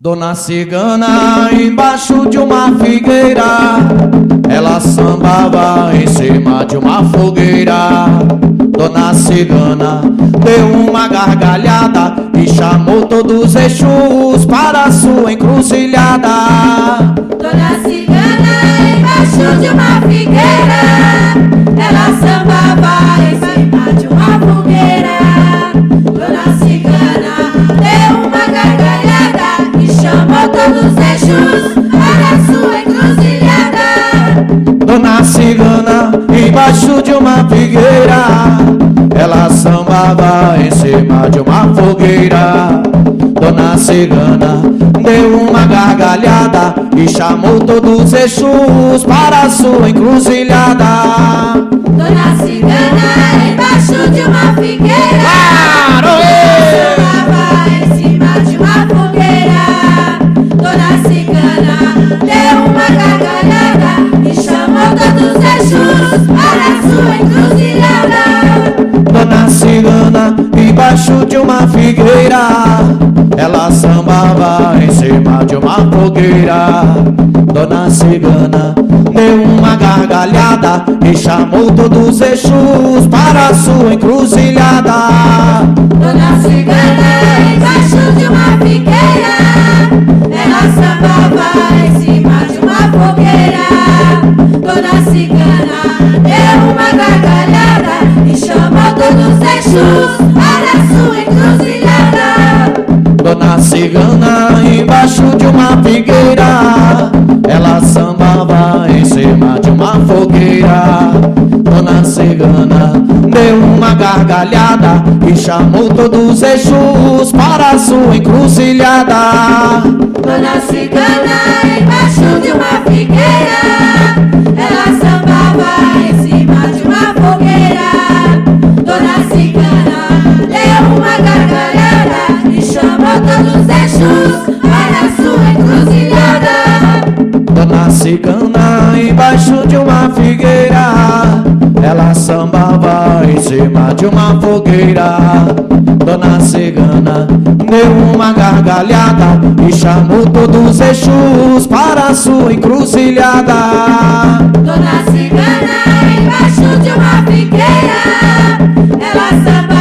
Dona Cigana embaixo de uma figueira, ela sambava em cima de uma fogueira. Dona Cigana deu uma gargalhada e chamou todos os Exus para a sua encruzilhada. Dona Cigana embaixo de uma figueira, ela sambava em cima de uma fogueira. Dona Cigana deu uma gargalhada e chamou todos os Exus para a sua encruzilhada. Dona Cigana embaixo de uma figueira, ela sambava em cima de uma fogueira. Dona Cigana deu uma gargalhada e chamou todos os Exus para a sua encruzilhada. Dona Cigana embaixo de uma figueira, sambava em cima de uma fogueira. Dona Cigana deu uma gargalhada e chamou todos os Exus para a sua encruzilhada. Dona Cigana embaixo de uma figueira, ela sambava em cima de uma fogueira. Dona Cigana deu uma gargalhada e chamou todos os Exus para a sua encruzilhada. Dona Cigana embaixo de uma figueira, ela sambava em cima de uma fogueira. Dona Cigana deu uma gargalhada e chamou todos os Exus para a sua encruzilhada. Dona Cigana embaixo de uma figueira, ela sambava em cima de uma fogueira. Dona Cigana deu uma gargalhada e chamou todos os Exus para a sua encruzilhada. Dona Cigana embaixo de uma figueira, ela sambava em cima de uma fogueira. Dona Cigana deu uma gargalhada e chamou todos os Exus para a sua encruzilhada. Dona Cigana embaixo de uma figueira, ela sambava em cima de uma fogueira. Dona Cigana deu uma gargalhada e chamou todos os Exus para a sua encruzilhada. Dona Cigana embaixo de uma figueira, ela sambava